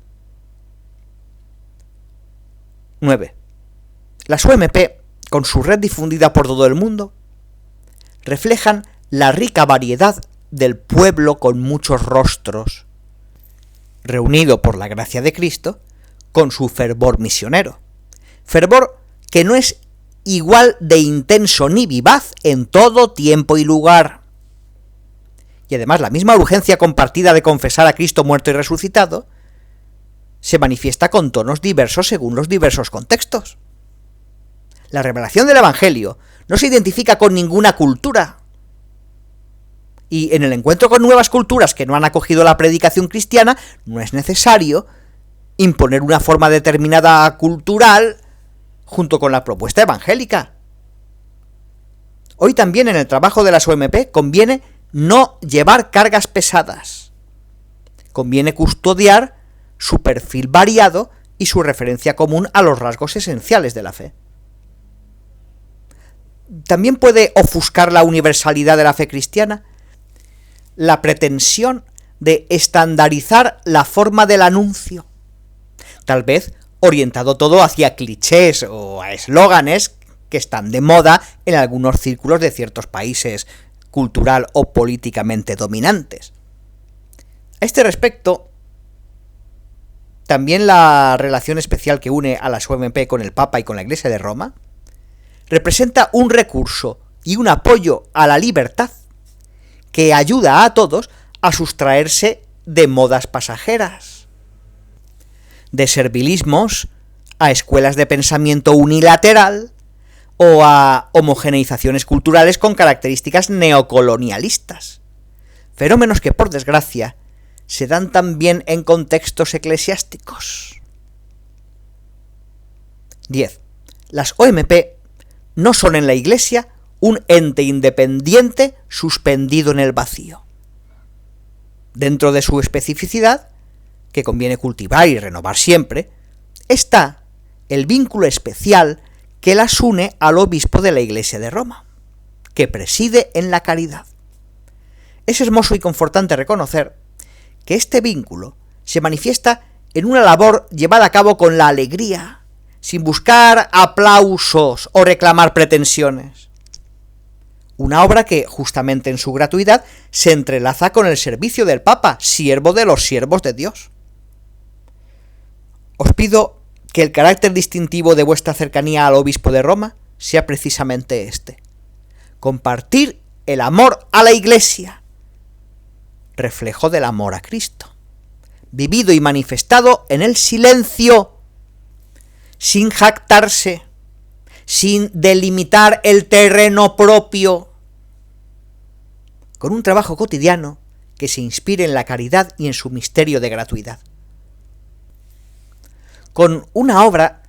9. Las UMP, con su red difundida por todo el mundo, reflejan la rica variedad del pueblo con muchos rostros, reunido por la gracia de Cristo, con su fervor misionero. Fervor que no es igual de intenso ni vivaz en todo tiempo y lugar. Y además la misma urgencia compartida de confesar a Cristo muerto y resucitado se manifiesta con tonos diversos según los diversos contextos. La revelación del Evangelio no se identifica con ninguna cultura, y en el encuentro con nuevas culturas que no han acogido la predicación cristiana, no es necesario imponer una forma determinada cultural junto con la propuesta evangélica. Hoy también en el trabajo de las OMP conviene no llevar cargas pesadas. Conviene custodiar su perfil variado y su referencia común a los rasgos esenciales de la fe. También puede ofuscar la universalidad de la fe cristiana la pretensión de estandarizar la forma del anuncio, tal vez orientado todo hacia clichés o a eslóganes que están de moda en algunos círculos de ciertos países cultural o políticamente dominantes. A este respecto, también la relación especial que une a las OMP con el Papa y con la Iglesia de Roma representa un recurso y un apoyo a la libertad que ayuda a todos a sustraerse de modas pasajeras, de servilismos a escuelas de pensamiento unilateral o a homogeneizaciones culturales con características neocolonialistas, fenómenos que, por desgracia, se dan también en contextos eclesiásticos. 10. Las OMP no son en la Iglesia un ente independiente suspendido en el vacío. Dentro de su especificidad, que conviene cultivar y renovar siempre, está el vínculo especial que las une al obispo de la Iglesia de Roma, que preside en la caridad. Es hermoso y confortante reconocer que este vínculo se manifiesta en una labor llevada a cabo con la alegría, sin buscar aplausos o reclamar pretensiones. Una obra que, justamente en su gratuidad, se entrelaza con el servicio del Papa, siervo de los siervos de Dios. Os pido que el carácter distintivo de vuestra cercanía al obispo de Roma sea precisamente este: compartir el amor a la Iglesia, reflejo del amor a Cristo, vivido y manifestado en el silencio, sin jactarse, sin delimitar el terreno propio, con un trabajo cotidiano que se inspire en la caridad y en su misterio de gratuidad, con una obra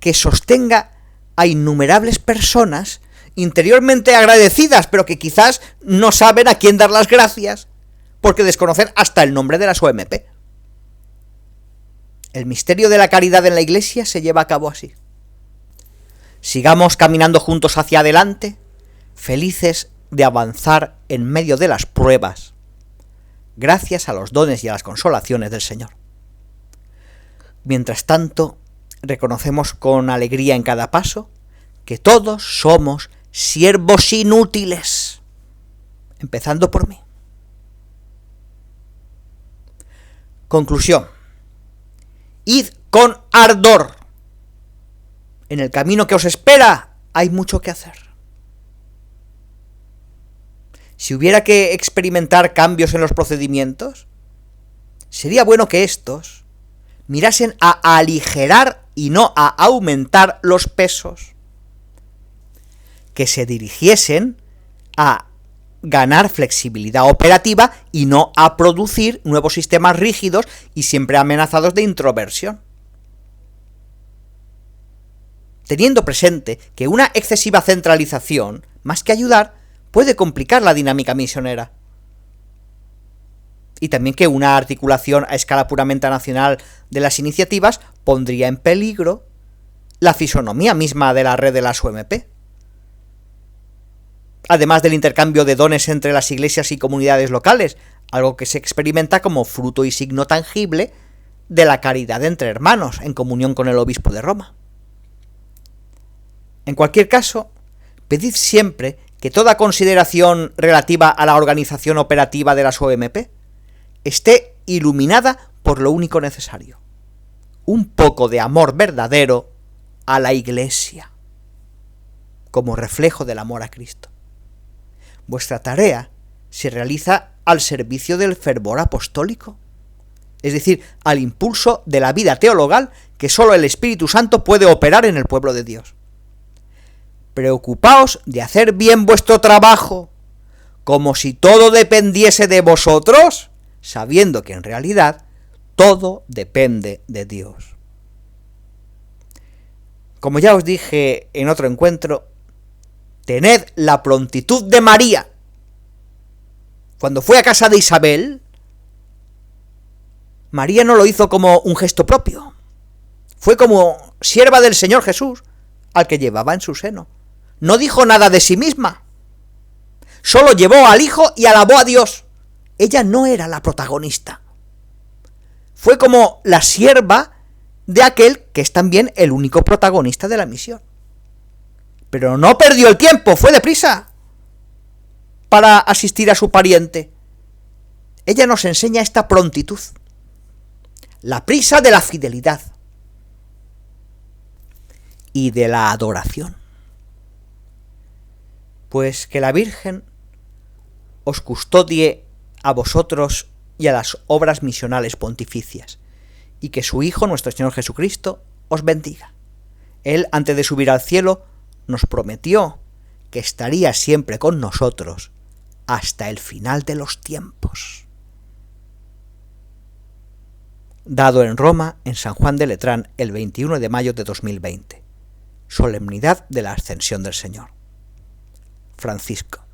que sostenga a innumerables personas interiormente agradecidas, pero que quizás no saben a quién dar las gracias, porque desconocen hasta el nombre de las OMP. El misterio de la caridad en la Iglesia se lleva a cabo así. Sigamos caminando juntos hacia adelante, felices de avanzar en medio de las pruebas, gracias a los dones y a las consolaciones del Señor. Mientras tanto, reconocemos con alegría en cada paso que todos somos siervos inútiles, empezando por mí. Conclusión. Id con ardor. En el camino que os espera hay mucho que hacer. Si hubiera que experimentar cambios en los procedimientos, sería bueno que estos mirasen a aligerar y no a aumentar los pesos, que se dirigiesen a ganar flexibilidad operativa y no a producir nuevos sistemas rígidos y siempre amenazados de introversión. Teniendo presente que una excesiva centralización, más que ayudar, puede complicar la dinámica misionera. Y también que una articulación a escala puramente nacional de las iniciativas pondría en peligro la fisonomía misma de la red de las UMP. Además del intercambio de dones entre las iglesias y comunidades locales, algo que se experimenta como fruto y signo tangible de la caridad entre hermanos, en comunión con el obispo de Roma. En cualquier caso, pedid siempre que toda consideración relativa a la organización operativa de las OMP esté iluminada por lo único necesario: un poco de amor verdadero a la Iglesia, como reflejo del amor a Cristo. Vuestra tarea se realiza al servicio del fervor apostólico, es decir, al impulso de la vida teologal que sólo el Espíritu Santo puede operar en el pueblo de Dios. Preocupaos de hacer bien vuestro trabajo, como si todo dependiese de vosotros, sabiendo que en realidad todo depende de Dios. Como ya os dije en otro encuentro, tened la prontitud de María. Cuando fue a casa de Isabel, María no lo hizo como un gesto propio. Fue como sierva del Señor Jesús, al que llevaba en su seno. No dijo nada de sí misma. Solo llevó al Hijo y alabó a Dios. Ella no era la protagonista. Fue como la sierva de aquel que es también el único protagonista de la misión. Pero no perdió el tiempo, fue deprisa para asistir a su pariente. Ella nos enseña esta prontitud, la prisa de la fidelidad y de la adoración. Pues que la Virgen os custodie a vosotros y a las obras misionales pontificias, y que su Hijo, nuestro Señor Jesucristo, os bendiga. Él, antes de subir al cielo, nos prometió que estaría siempre con nosotros hasta el final de los tiempos. Dado en Roma, en San Juan de Letrán, el 21 de mayo de 2020. Solemnidad de la Ascensión del Señor. Francisco.